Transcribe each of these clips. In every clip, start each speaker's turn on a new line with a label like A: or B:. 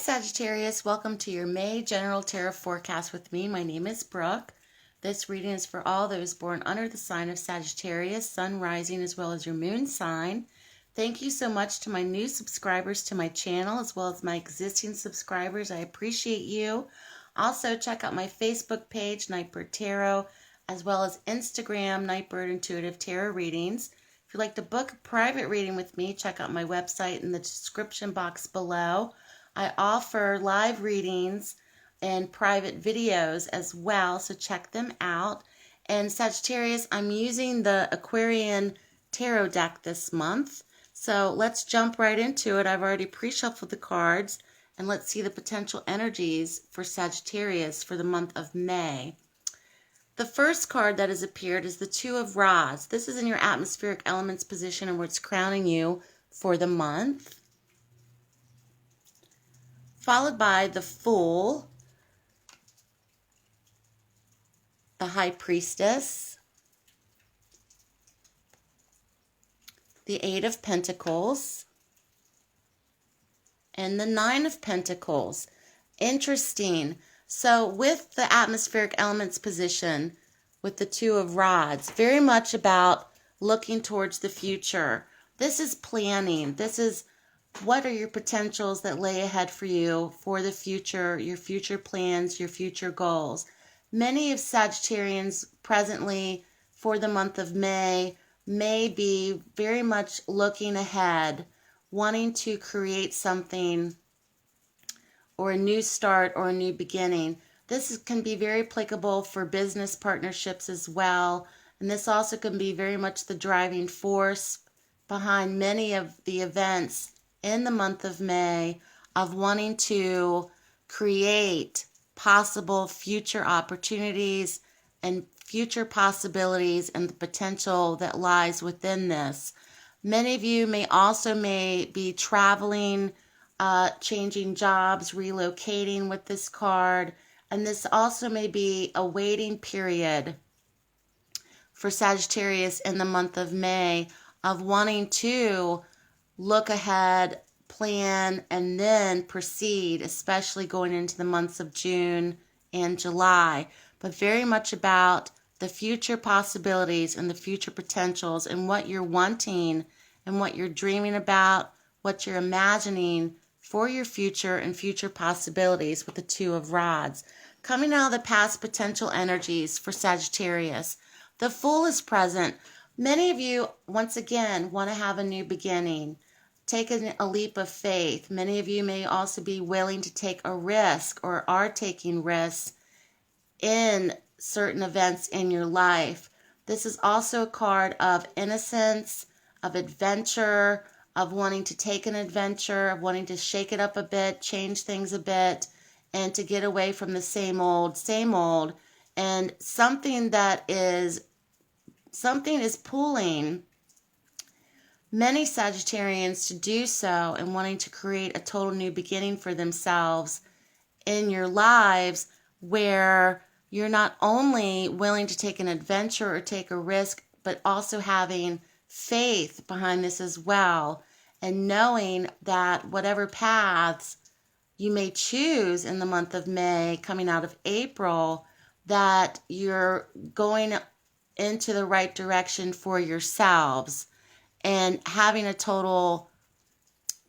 A: Sagittarius, welcome to your May General Tarot Forecast with me. My name is Brooke. This reading is for all those born under the sign of Sagittarius, Sun, Rising, as well as your Moon sign. Thank you so much to my new subscribers to my channel, as well as my existing subscribers. I appreciate you. Also, check out my Facebook page, Nightbird Tarot, as well as Instagram, Nightbird Intuitive Tarot Readings. If you'd like to book a private reading with me, check out my website in the description box below. I offer live readings and private videos as well, so check them out. And Sagittarius, I'm using the Aquarian Tarot deck this month. So let's jump right into it. I've already pre-shuffled the cards, and let's see the potential energies for Sagittarius for the month of May. The first card that has appeared is the Two of Rods. This is in your atmospheric elements position, and where it's crowning you for the month. Followed by the Fool, the High Priestess, the Eight of Pentacles, and the Nine of Pentacles. Interesting. So with the atmospheric elements position, with the Two of Rods, very much about looking towards the future. This is planning. This is what are your potentials that lay ahead for you for the future, your future plans, your future goals. Many of Sagittarians presently for the month of May be very much looking ahead, wanting to create something or a new start or a new beginning. This can be very applicable for business partnerships as well. And this also can be very much the driving force behind many of the events in the month of May of wanting to create possible future opportunities and future possibilities and the potential that lies within this. Many of you may be traveling, changing jobs, relocating with this card, and this also may be a waiting period for Sagittarius in the month of May of wanting to look ahead, plan, and then proceed, especially going into the months of June and July. But very much about the future possibilities and the future potentials and what you're wanting and what you're dreaming about, what you're imagining for your future and future possibilities with the Two of Rods. Coming out of the past potential energies for Sagittarius, the Fool is present. Many of you, once again, want to have a new beginning. Take a leap of faith. Many of you may also be willing to take a risk or are taking risks in certain events in your life. This is also a card of innocence, of adventure, of wanting to take an adventure, of wanting to shake it up a bit, change things a bit, and to get away from the same old, and something is pulling many Sagittarians to do so and wanting to create a total new beginning for themselves in your lives, where you're not only willing to take an adventure or take a risk, but also having faith behind this as well, and knowing that whatever paths you may choose in the month of May, coming out of April, that you're going into the right direction for yourselves, and having a total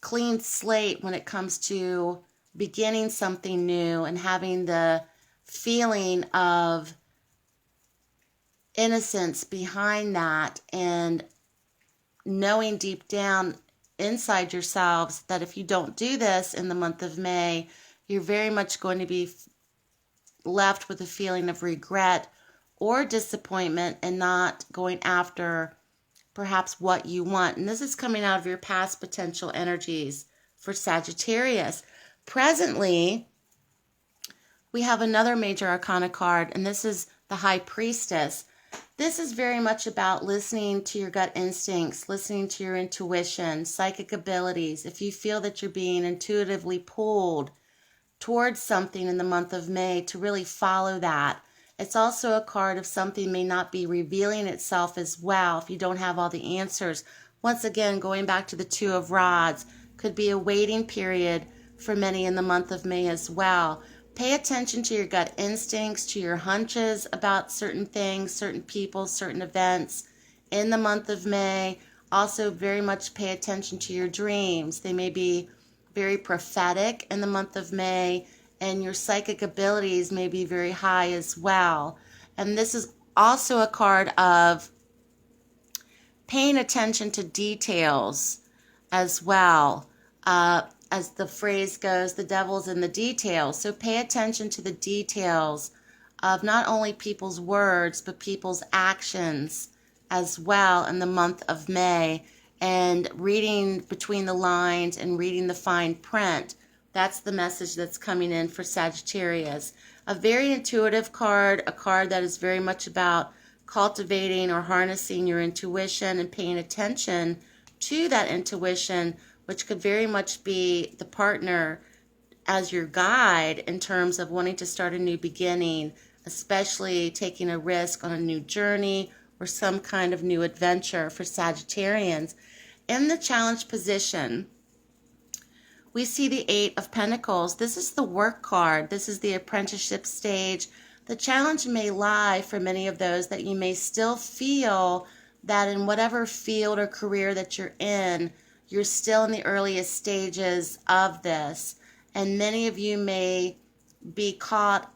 A: clean slate when it comes to beginning something new and having the feeling of innocence behind that, and knowing deep down inside yourselves that if you don't do this in the month of May, you're very much going to be left with a feeling of regret or disappointment and not going after perhaps what you want. And this is coming out of your past potential energies for Sagittarius. Presently, we have another major arcana card, and this is the High Priestess. This is very much about listening to your gut instincts, listening to your intuition, psychic abilities. If you feel that you're being intuitively pulled towards something in the month of May, to really follow that. It's also a card of something may not be revealing itself as well if you don't have all the answers. Once again, going back to the Two of Rods, could be a waiting period for many in the month of May as well. Pay attention to your gut instincts, to your hunches about certain things, certain people, certain events in the month of May. Also, very much pay attention to your dreams. They may be very prophetic in the month of May, and your psychic abilities may be very high as well. And this is also a card of paying attention to details as well. As the phrase goes, the devil's in the details. So pay attention to the details of not only people's words, but people's actions as well in the month of May. And reading between the lines and reading the fine print, that's the message that's coming in for Sagittarius. A very intuitive card, a card that is very much about cultivating or harnessing your intuition and paying attention to that intuition, which could very much be the partner as your guide in terms of wanting to start a new beginning, especially taking a risk on a new journey or some kind of new adventure for Sagittarians. In the challenge position, we see the Eight of Pentacles. This is the work card. This is the apprenticeship stage. The challenge may lie for many of those that you may still feel that in whatever field or career that you're in, you're still in the earliest stages of this. And many of you may be caught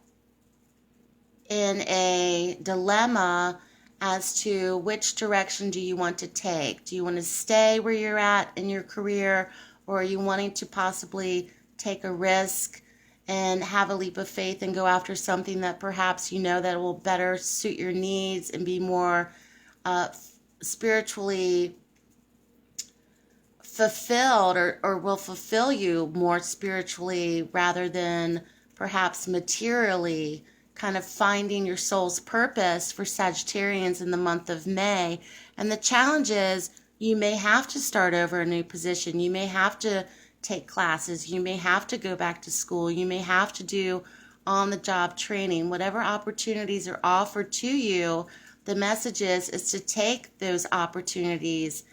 A: in a dilemma as to which direction do you want to take. Do you want to stay where you're at in your career, or are you wanting to possibly take a risk and have a leap of faith and go after something that perhaps you know that will better suit your needs and be more spiritually fulfilled, or will fulfill you more spiritually rather than perhaps materially, kind of finding your soul's purpose for Sagittarians in the month of May. And the challenge is you may have to start over a new position. You may have to take classes. You may have to go back to school. You may have to do on-the-job training. Whatever opportunities are offered to you, the message is to take those opportunities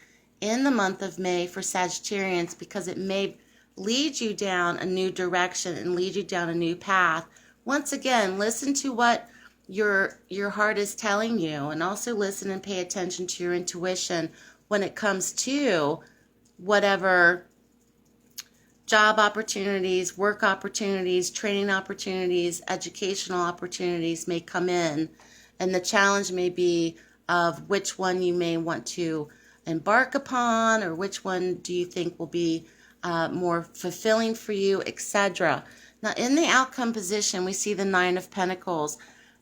A: in the month of May for Sagittarians, because it may lead you down a new direction and lead you down a new path. Once again, listen to what your heart is telling you, and also listen and pay attention to your intuition when it comes to whatever job opportunities, work opportunities, training opportunities, educational opportunities may come in. And the challenge may be of which one you may want to embark upon, or which one do you think will be more fulfilling for you, etc. Now, in the outcome position, we see the Nine of Pentacles.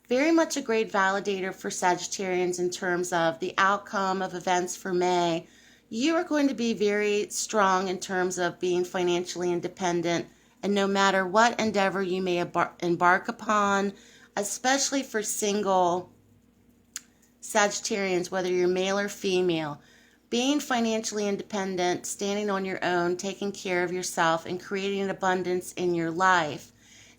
A: Very much a great validator for Sagittarians in terms of the outcome of events for May. You are going to be very strong in terms of being financially independent, and no matter what endeavor you may embark upon, especially for single Sagittarians, whether you're male or female, being financially independent, standing on your own, taking care of yourself, and creating an abundance in your life,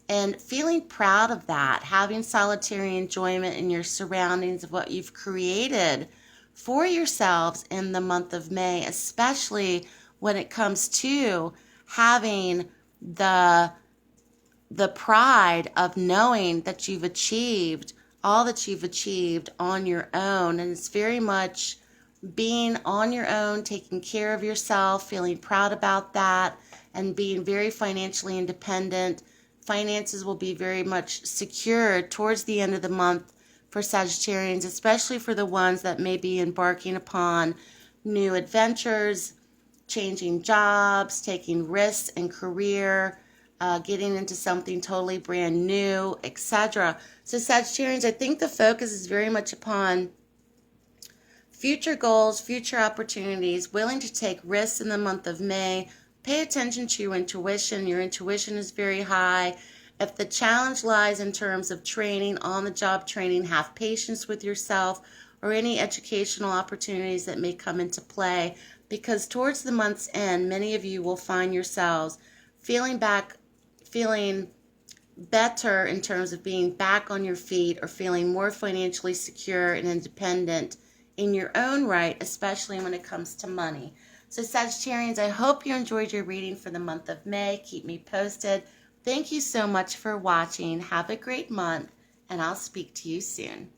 A: and feeling proud of that, having solitary enjoyment in your surroundings of what you've created for yourselves in the month of May, especially when it comes to having the pride of knowing that you've achieved all that you've achieved on your own. And it's very much being on your own, taking care of yourself, feeling proud about that, and being very financially independent. Finances will be very much secured towards the end of the month for Sagittarians, especially for the ones that may be embarking upon new adventures, changing jobs, taking risks in career, getting into something totally brand new, etc. So Sagittarians, I think the focus is very much upon future goals, future opportunities, willing to take risks in the month of May. Pay attention to your intuition. Your intuition is very high. If the challenge lies in terms of training, on-the-job training, have patience with yourself, or any educational opportunities that may come into play, because towards the month's end, many of you will find yourselves feeling better in terms of being back on your feet, or feeling more financially secure and independent in your own right, especially when it comes to money. So Sagittarians, I hope you enjoyed your reading for the month of May. Keep me posted. Thank you so much for watching. Have a great month, and I'll speak to you soon.